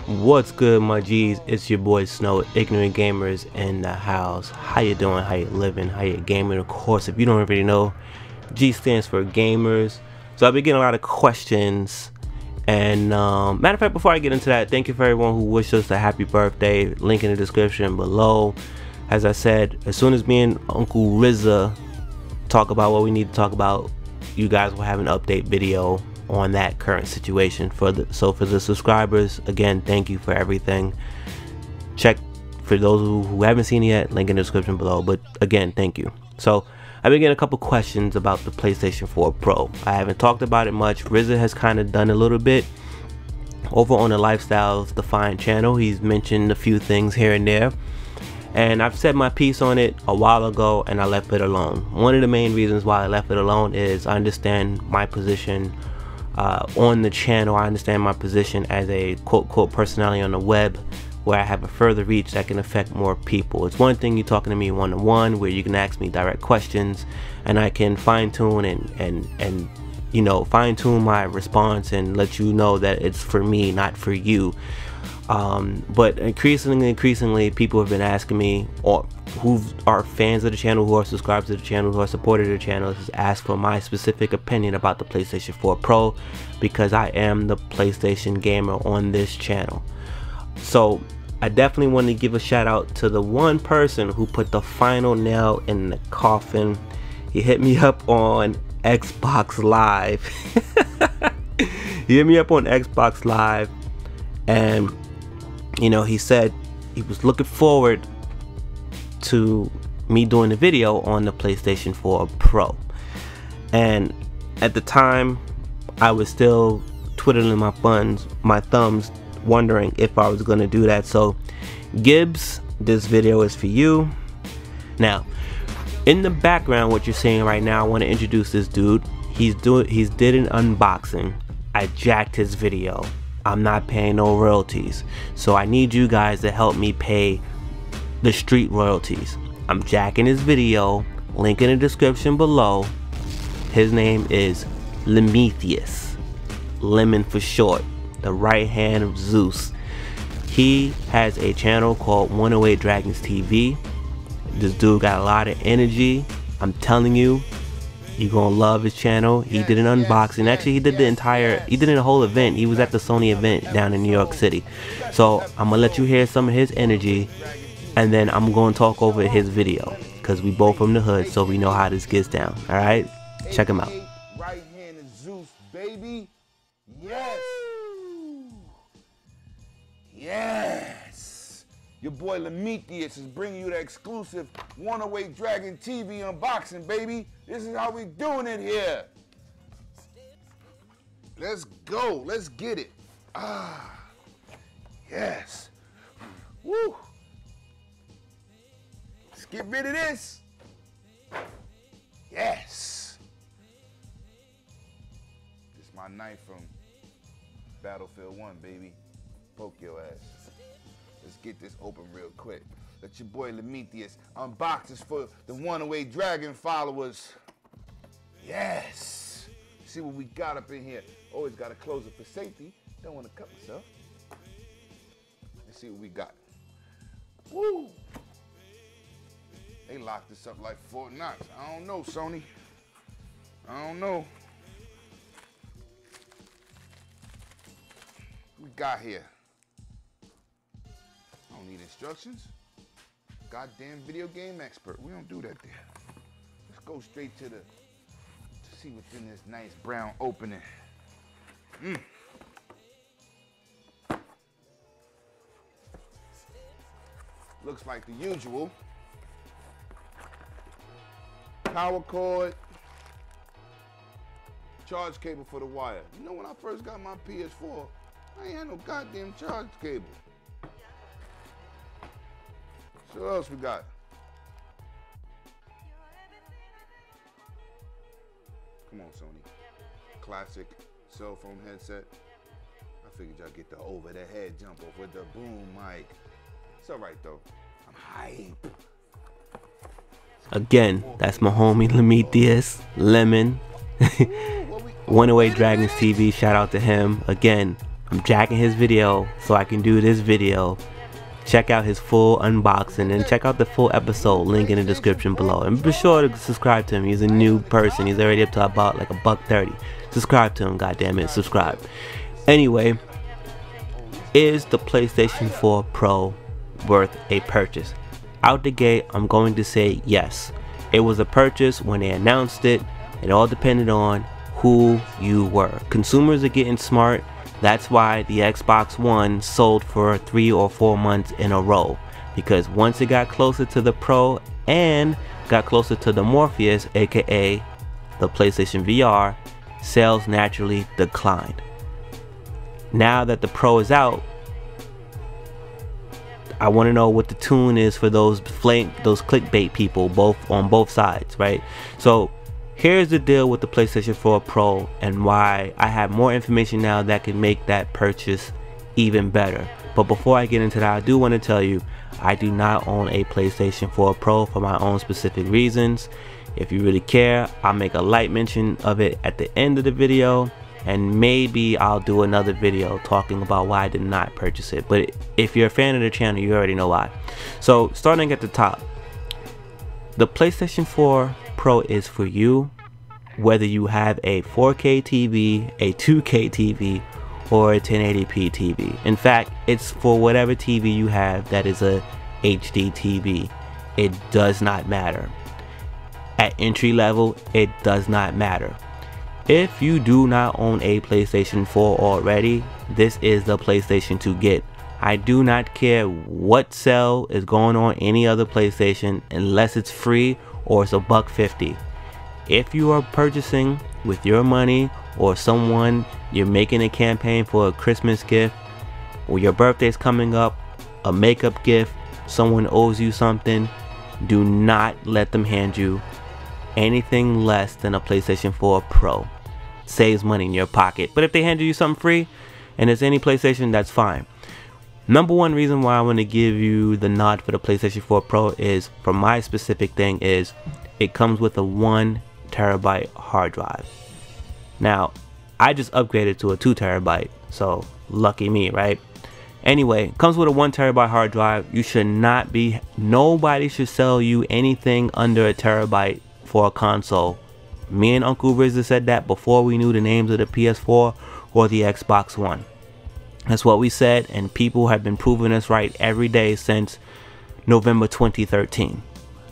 What's good, my G's? It's your boy Snow, Ignorant Gamers in the house. How you doing? How you living? How you gaming? Of course, if you don't already know, G stands for gamers. So I've been getting a lot of questions, and matter of fact, before I get into that, thank you for everyone who wished us a happy birthday. Link in the description below. As I said, as soon as me and Uncle Rizza talk about what we need to talk about, you guys will have an update video on that current situation. For the subscribers, again, thank you for everything. Check for those who haven't seen it yet, link in the description below. But again, thank you. So I've been getting a couple questions about the PlayStation 4 Pro. I haven't talked about it much. Rizza has kind of done a little bit over on the Lifestyles Defined channel. He's mentioned a few things here and there, and I've said my piece on it a while ago and I left it alone. One of the main reasons why I left it alone is I understand my position on the channel. I understand my position as a quote personality on the web, where I have a further reach that can affect more people. It's one thing you talking to me one-on-one, where you can ask me direct questions and I can fine-tune and you know, fine-tune my response and let you know that it's for me, not for you. But increasingly people have been asking me, or who are fans of the channel, who are subscribed to the channel, who are supported the channel, has asked for my specific opinion about the PlayStation 4 Pro, because I am the PlayStation gamer on this channel. So I definitely want to give a shout out to the one person who put the final nail in the coffin. He hit me up on Xbox Live. He hit me up on Xbox Live, and you know, he said he was looking forward to me doing the video on the PlayStation 4 Pro. And at the time, I was still twiddling my thumbs, wondering if I was going to do that. So Gibbs, this video is for you. Now, in the background, what you're seeing right now, I want to introduce this dude. He's did an unboxing. I jacked his video. I'm not paying no royalties, so I need you guys to help me pay the street royalties. I'm jacking his video, link in the description below. His name is Lemetheus, Lemon for short, the right hand of Zeus. He has a channel called 108 Dragons TV. This dude got a lot of energy. I'm telling you, you're gonna love his channel. He did an unboxing. Actually, he did the whole event. He was at the Sony event down in New York City. So I'm gonna let you hear some of his energy, and then I'm gonna talk over his video, because we both from the hood, so we know how this gets down. All right, check him out. Right hand of Zeus, baby. Yes. Yes. Your boy Lemetheus is bringing you the exclusive 108 Dragon TV unboxing, baby. This is how we doing it here. Let's go. Let's get it. Ah, yes. Woo. Let's get rid of this. Yes. This is my knife from Battlefield 1, baby. Poke your ass. Let's get this open real quick. Let your boy Lemetheus unbox this for the 108 Dragon followers. Yes. See what we got up in here. Always got to close it for safety. Don't want to cut myself. Let's see what we got. Woo. They locked this up like Fort Knox. I don't know, Sony. I don't know. What we got here? I don't need instructions. Goddamn video game expert. We don't do that there. Let's go straight to see what's in this nice brown opening. Looks like the usual. Power cord. Charge cable for the wire. You know, when I first got my PS4, I ain't had no goddamn charge cable. So what else we got? Come on, Sony. Classic cell phone headset. I figured y'all get the over the head jump off with the boom mic. It's all right though. I'm hype. Again, that's my homie Lemetheus, Lemon. 108 Dragons TV, shout out to him. Again, I'm jacking his video so I can do this video. Check out his full unboxing and check out the full episode, link in the description below. And be sure to subscribe to him. He's a new person. He's already up to about like $1.30. Subscribe to him, goddammit, subscribe. Anyway, is the PlayStation 4 Pro worth a purchase? Out the gate, I'm going to say yes. It was a purchase when they announced it. It all depended on who you were. Consumers are getting smart. That's why the Xbox One sold for 3 or 4 months in a row, because once it got closer to the Pro and got closer to the Morpheus, aka the PlayStation VR, sales naturally declined. Now that the Pro is out, I want to know what the tune is for those clickbait people, on both sides, right? So here's the deal with the PlayStation 4 Pro and why I have more information now that can make that purchase even better. But before I get into that, I do want to tell you I do not own a PlayStation 4 Pro for my own specific reasons. If you really care, I'll make a light mention of it at the end of the video, and maybe I'll do another video talking about why I did not purchase it. But if you're a fan of the channel, you already know why. So starting at the top, the PlayStation 4 Pro is for you whether you have a 4K TV, a 2K TV, or a 1080p TV. In fact, it's for whatever TV you have that is a HD TV. It does not matter. At entry level, it does not matter. If you do not own a PlayStation 4 already, this is the PlayStation to get. I do not care what sale is going on any other PlayStation unless it's free or it's $1.50. If you are purchasing with your money, or someone you're making a campaign for a Christmas gift, or your birthday's coming up, a makeup gift, someone owes you something, do not let them hand you anything less than a PlayStation 4 Pro. Saves money in your pocket. But if they hand you something free and it's any PlayStation, that's fine. Number one reason why I want to give you the nod for the PlayStation 4 Pro is, for my specific thing, is it comes with a 1 terabyte hard drive. Now, I just upgraded to a 2 terabyte, so lucky me, right? Anyway, comes with a 1 terabyte hard drive. You should not be, nobody should sell you anything under a terabyte for a console. Me and Uncle RZA said that before we knew the names of the PS4 or the Xbox One. That's what we said, and people have been proving us right every day since November 2013.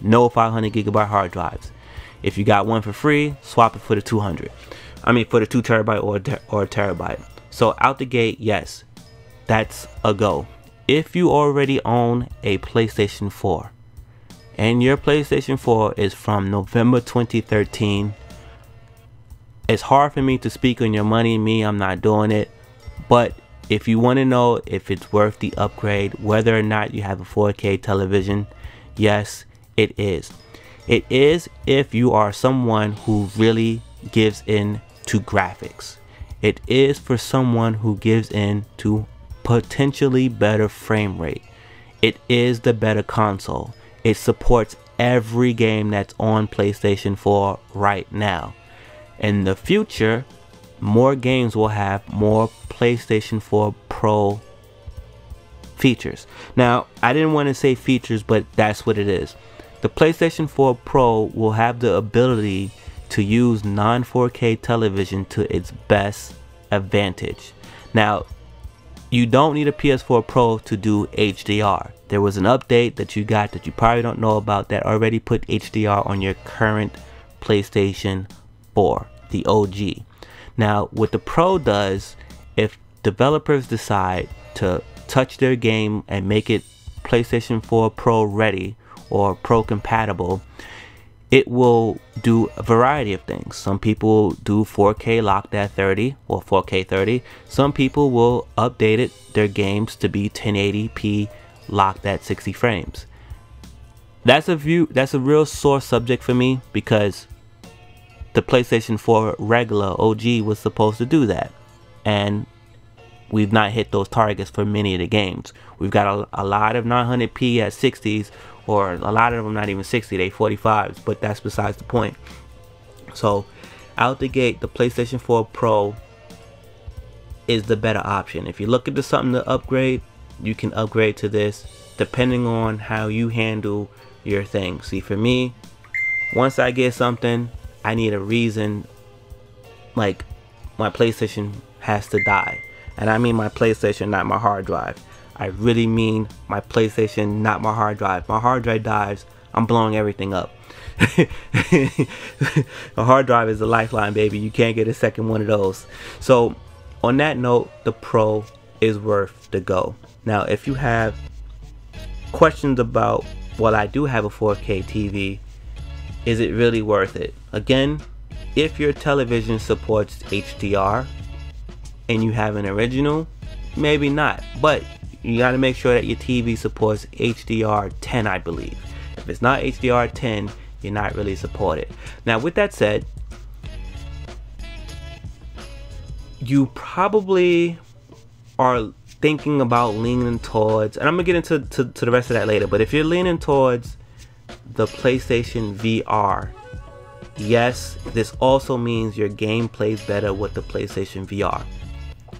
No 500 gigabyte hard drives. If you got one for free, swap it for the 200. I mean for the 2 terabyte or a terabyte. So out the gate, yes, that's a go. If you already own a PlayStation 4 and your PlayStation 4 is from November 2013, it's hard for me to speak on your money. I'm not doing it. But if you want to know if it's worth the upgrade, whether or not you have a 4K television, yes, it is. It is if you are someone who really gives in to graphics. It is for someone who gives in to potentially better frame rate. It is the better console. It supports every game that's on PlayStation 4 right now. In the future, more games will have more PlayStation 4 Pro features. Now, I didn't want to say features, but that's what it is. The PlayStation 4 Pro will have the ability to use non-4K television to its best advantage. Now, you don't need a PS4 Pro to do HDR. There was an update that you got that you probably don't know about that already put HDR on your current PlayStation 4, the OG. Now, what the Pro does, if developers decide to touch their game and make it PlayStation 4 Pro ready or Pro compatible, it will do a variety of things. Some people do 4K locked at 30 or 4K 30. Some people will update it, their games to be 1080p locked at 60 frames. That's a real sore subject for me, because the PlayStation 4 regular OG was supposed to do that, and we've not hit those targets for many of the games. We've got a lot of 900p at 60s, or a lot of them not even 60, they 45s, but that's besides the point. So out the gate, the PlayStation 4 Pro is the better option. If you're looking for something to upgrade, you can upgrade to this depending on how you handle your thing. See, for me, once I get something, I need a reason. Like, my PlayStation has to die, and I mean my PlayStation, not my hard drive. I really mean my PlayStation, not my hard drive. My hard drive dies, I'm blowing everything up. A hard drive is a lifeline, baby. You can't get a second one of those. So on that note, the Pro is worth the go. Now, if you have questions about, well, I do have a 4K TV, is it really worth it? Again, if your television supports HDR and you have an original, maybe not, but you got to make sure that your TV supports HDR10, I believe. If it's not HDR10, you're not really supported. Now, with that said, you probably are thinking about leaning towards, and I'm gonna get into the rest of that later, but if you're leaning towards the PlayStation VR, yes, this also means your game plays better with the PlayStation VR.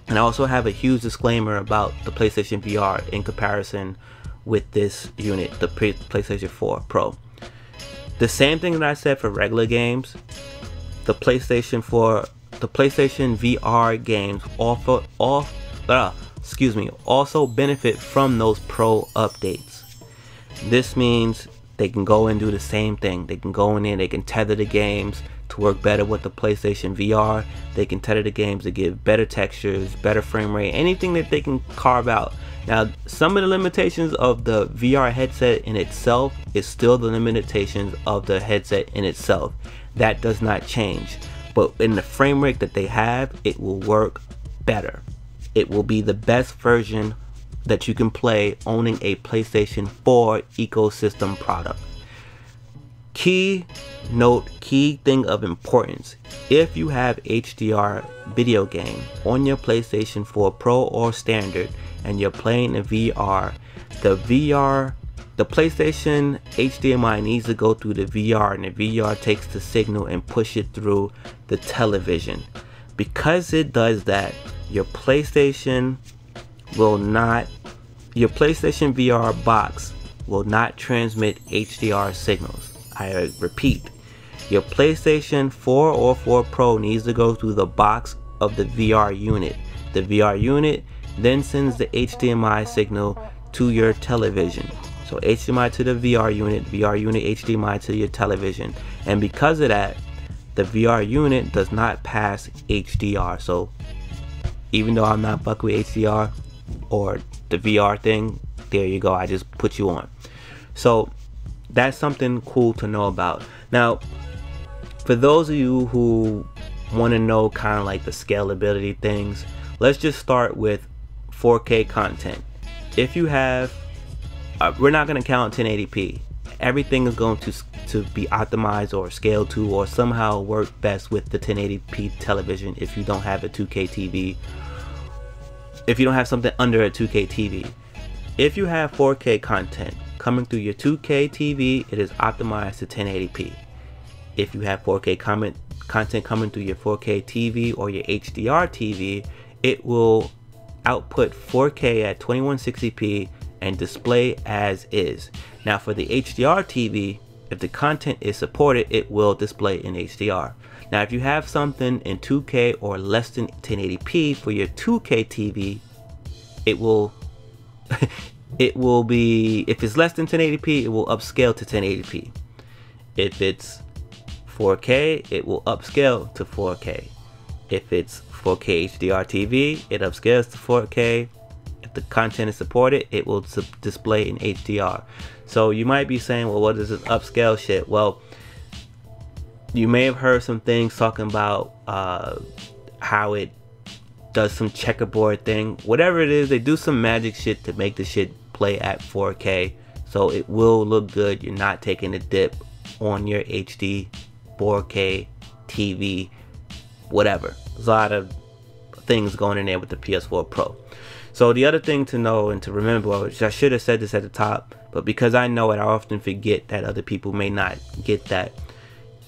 And I also have a huge disclaimer about the PlayStation VR in comparison with this unit, the PlayStation 4 Pro. The same thing that I said for regular games, the PlayStation VR games also benefit from those Pro updates. This means they can go and do the same thing. They can go in there, they can tether the games to work better with the PlayStation VR. They can tether the games to give better textures, better frame rate, anything that they can carve out. Now, some of the limitations of the VR headset in itself is still the limitations of the headset in itself. That does not change. But in the frame rate that they have, it will work better. It will be the best version that you can play owning a PlayStation 4 ecosystem product. Key thing of importance: if you have HDR video game on your PlayStation 4 Pro or Standard and you're playing in VR, the PlayStation HDMI needs to go through the VR, and the VR takes the signal and push it through the television. Because it does that, your PlayStation VR box will not transmit HDR signals. I repeat, your PlayStation 4 or 4 Pro needs to go through the box of the VR unit. The VR unit then sends the HDMI signal to your television. So HDMI to the VR unit HDMI to your television. And because of that, the VR unit does not pass HDR. So even though I'm not fucking with HDR or the VR thing, there you go, I just put you on. So that's something cool to know about. Now, for those of you who want to know kind of like the scalability things, let's just start with 4K content. If you have, we're not going to count 1080p. Everything is going to be optimized or scaled to or somehow work best with the 1080p television if you don't have a 2K TV. If you don't have something under a 2K TV. If you have 4K content coming through your 2K TV, it is optimized to 1080p. If you have 4K content coming through your 4K TV or your HDR TV, it will output 4K at 2160p and display as is. Now for the HDR TV, if the content is supported, it will display in HDR. Now if you have something in 2K or less than 1080p for your 2K TV, it will be, if it's less than 1080p, it will upscale to 1080p. If it's 4K, it will upscale to 4K. If it's 4K HDR TV, it upscales to 4K. If the content is supported, it will display in HDR. So you might be saying, well, what is this upscale shit? Well, you may have heard some things talking about how it does some checkerboard thing. Whatever it is, they do some magic shit to make the shit play at 4K. So it will look good. You're not taking a dip on your HD 4K TV, whatever. There's a lot of things going in there with the PS4 Pro. So the other thing to know and to remember, which I should have said this at the top, but because I know it, I often forget that other people may not get that.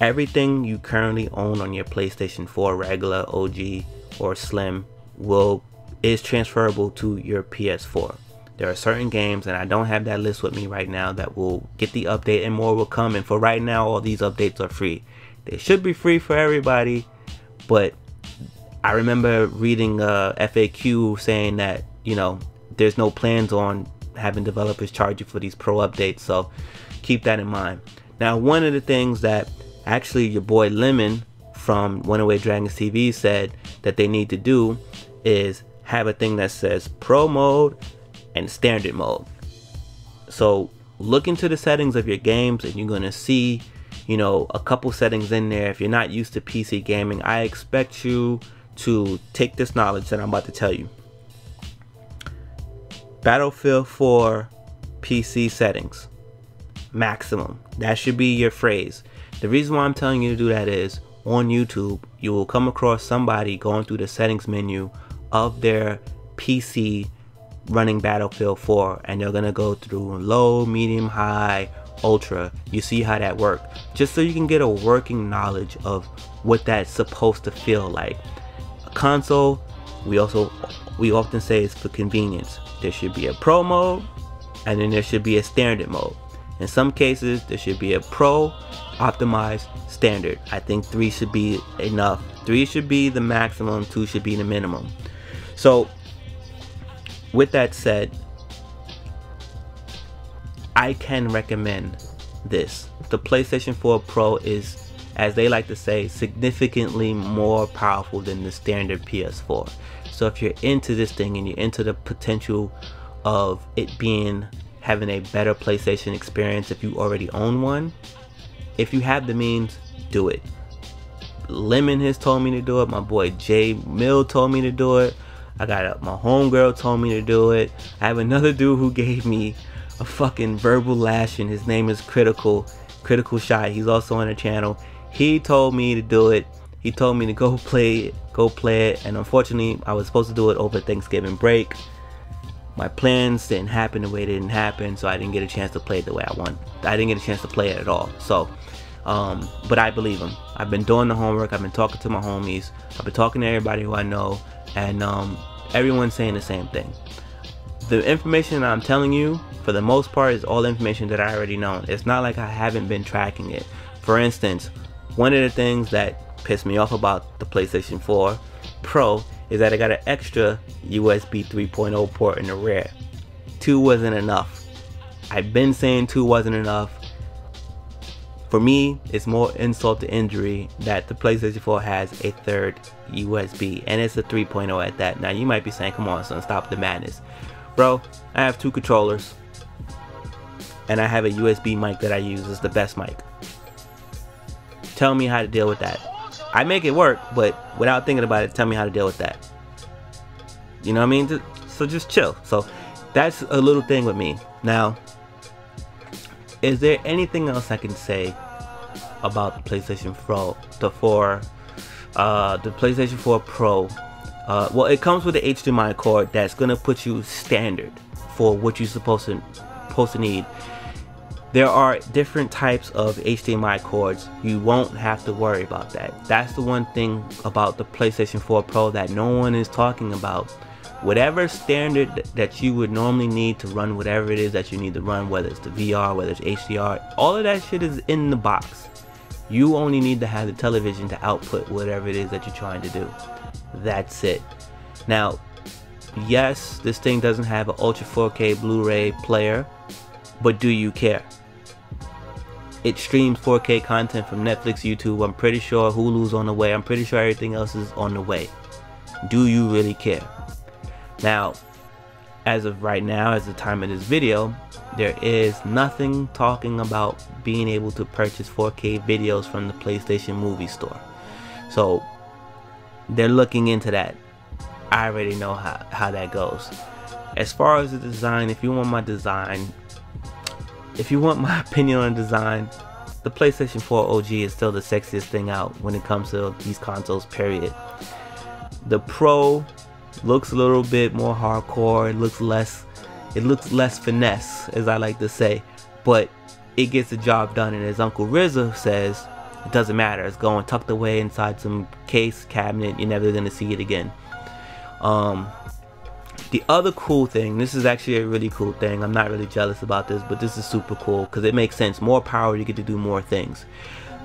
Everything you currently own on your PlayStation 4 regular, OG, or Slim will is transferable to your PS4. There are certain games, and I don't have that list with me right now, that will get the update, and more will come. And for right now, all these updates are free. They should be free for everybody, but I remember reading a FAQ saying that, you know, there's no plans on having developers charge you for these pro updates, so keep that in mind. Now, one of the things that actually your boy Lemon from One Away Dragons TV said that they need to do is have a thing that says pro mode and standard mode. So look into the settings of your games, and you're going to see, you know, a couple settings in there. If you're not used to PC gaming, I expect you to take this knowledge that I'm about to tell you. Battlefield 4 PC settings maximum. That should be your phrase. The reason why I'm telling you to do that is on YouTube you will come across somebody going through the settings menu of their PC running Battlefield 4, and they're gonna go through low, medium, high, ultra. You see how that works, just so you can get a working knowledge of what that's supposed to feel like. A console, we often say, is for convenience. There should be a pro mode, and then there should be a standard mode. In some cases there should be a pro, optimized, standard. I think 3 should be enough. 3 should be the maximum, 2 should be the minimum. So with that said, I can recommend this. The PlayStation 4 Pro is, as they like to say, significantly more powerful than the standard PS4. So if you're into this thing and you're into the potential of it having a better PlayStation experience, if you already own one, if you have the means, do it. Lemon has told me to do it. My boy J Mill told me to do it. I got my homegirl told me to do it. I have another dude who gave me a fucking verbal lashing. His name is Critical Shy. He's also on the channel. He told me to do it. He told me to go play it. And unfortunately, I was supposed to do it over Thanksgiving break. My plans didn't happen the way they didn't happen, so I didn't get a chance to play it the way I want. I didn't get a chance to play it at all. So, but I believe him. I've been doing the homework. I've been talking to my homies. I've been talking to everybody who I know, and everyone's saying the same thing. The information that I'm telling you, for the most part, is all information that I already know. It's not like I haven't been tracking it. For instance, one of the things that pissed me off about the PlayStation 4 Pro is that I got an extra USB 3.0 port in the rear. 2 wasn't enough. I've been saying 2 wasn't enough. For me, it's more insult to injury that the PlayStation 4 has a third USB, and it's a 3.0 at that. Now you might be saying, come on son, stop the madness. Bro, I have 2 controllers, and I have a USB mic that I use. It's the best mic. Tell me how to deal with that. I make it work, but without thinking about it, tell me how to deal with that. You know what I mean? So just chill. So that's a little thing with me. Now, is there anything else I can say about the PlayStation Pro, the PlayStation 4 Pro? Well, it comes with the HDMI cord that's gonna put you standard for what you're supposed to need. There are different types of HDMI cords. You won't have to worry about that. That's the one thing about the PlayStation 4 Pro that no one is talking about. Whatever standard that you would normally need to run whatever it is that you need to run, whether it's the VR, whether it's HDR, all of that shit is in the box. You only need to have the television to output whatever it is that you're trying to do. That's it. Now, yes, this thing doesn't have an Ultra 4K Blu-ray player, but do you care? It streams 4K content from Netflix, YouTube. I'm pretty sure Hulu's on the way. I'm pretty sure everything else is on the way. Do you really care? Now, as of right now, as the time of this video, there is nothing talking about being able to purchase 4K videos from the PlayStation Movie Store. So they're looking into that. I already know how that goes. As far as the design, if you want my opinion on design, the PlayStation 4 OG is still the sexiest thing out when it comes to these consoles, period. The Pro looks a little bit more hardcore. It looks less finesse, as I like to say, but it gets the job done. And as Uncle RZA says, it doesn't matter. It's going tucked away inside some case cabinet. You're never gonna see it again. The other cool thing, this is actually a really cool thing, I'm not really jealous about this, but this is super cool because it makes sense. More power, you get to do more things.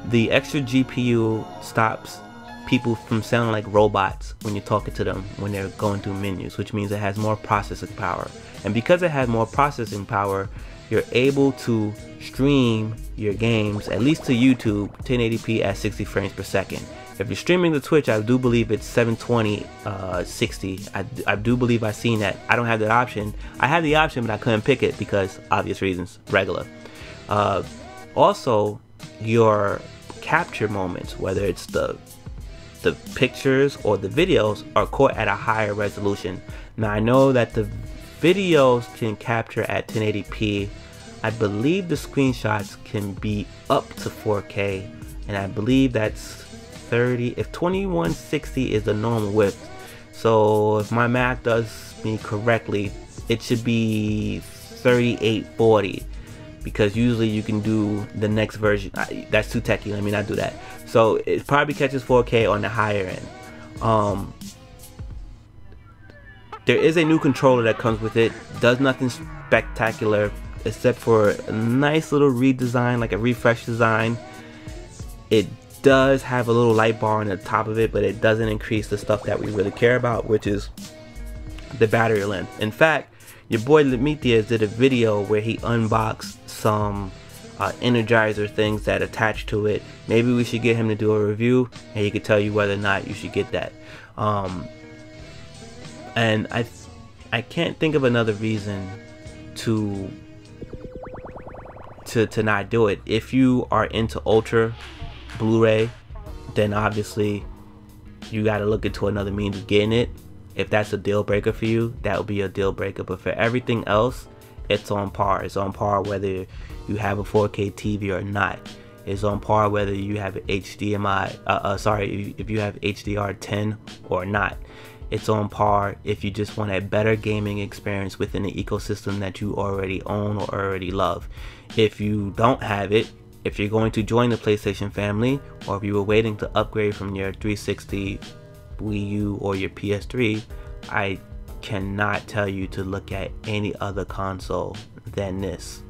The extra GPU stops people from sounding like robots when you're talking to them when they're going through menus, which means it has more processing power. And because it has more processing power, you're able to stream your games, at least to YouTube, 1080p at 60 frames per second. If you're streaming to Twitch, I do believe it's 720 60. I do believe I've seen that. I don't have that option. I had the option, but I couldn't pick it because obvious reasons, regular. Also, your capture moments, whether it's the pictures or the videos, are caught at a higher resolution. Now I know that the videos can capture at 1080p. I believe the screenshots can be up to 4K, and I believe that's 30 if 2160 is the normal width. So if my math does me correctly, it should be 3840, because usually you can do the next version. That's too techy, let me not do that. So it probably catches 4K on the higher end. There is a new controller that comes with it. Does nothing spectacular except for a nice little redesign, like a refresh design. It does have a little light bar on the top of it, but it doesn't increase the stuff that we really care about, which is the battery length. In fact, your boy Lemetius did a video where he unboxed some Energizer things that attach to it. Maybe we should get him to do a review and he could tell you whether or not you should get that. And I can't think of another reason to not do it. If you are into Ultra Blu-ray, then obviously you got to look into another means of getting it. If that's a deal breaker for you, that would be a deal breaker. But for everything else, it's on par. It's on par whether you have a 4K TV or not. It's on par whether you have HDMI, if you have HDR10 or not. It's on par if you just want a better gaming experience within the ecosystem that you already own or already love. If you don't have it, if you're going to join the PlayStation family, or if you were waiting to upgrade from your 360, Wii U, or your PS3, I cannot tell you to look at any other console than this.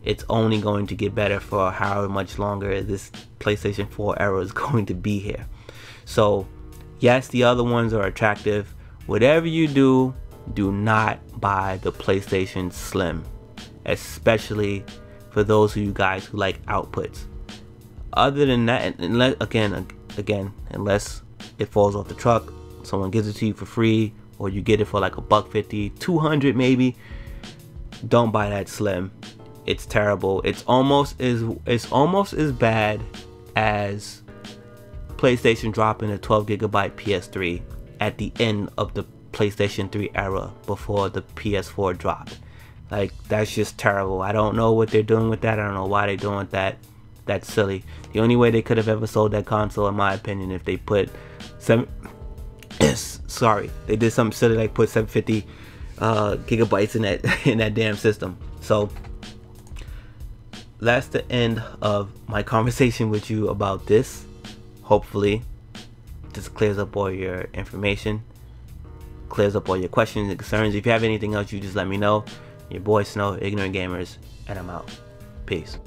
It's only going to get better for however much longer this PlayStation 4 era is going to be here. So yes, the other ones are attractive. Whatever you do, do not buy the PlayStation Slim, especially for those of you guys who like outputs. Other than that, unless unless it falls off the truck, someone gives it to you for free, or you get it for like $150, $200 maybe, don't buy that Slim. It's terrible. It's almost as bad as PlayStation dropping a 12GB PS3 at the end of the PlayStation 3 era before the PS4 dropped. Like, that's just terrible. I don't know what they're doing with that. I don't know why they're doing that. That's silly. The only way they could have ever sold that console, in my opinion, if they put they did something silly like put 750 gigabytes in that damn system. So that's the end of my conversation with you about this. Hopefully this clears up all your information, clears up all your questions and concerns. If you have anything else, you just let me know. Your boy Snow, Ignorant Gamers, and I'm out. Peace.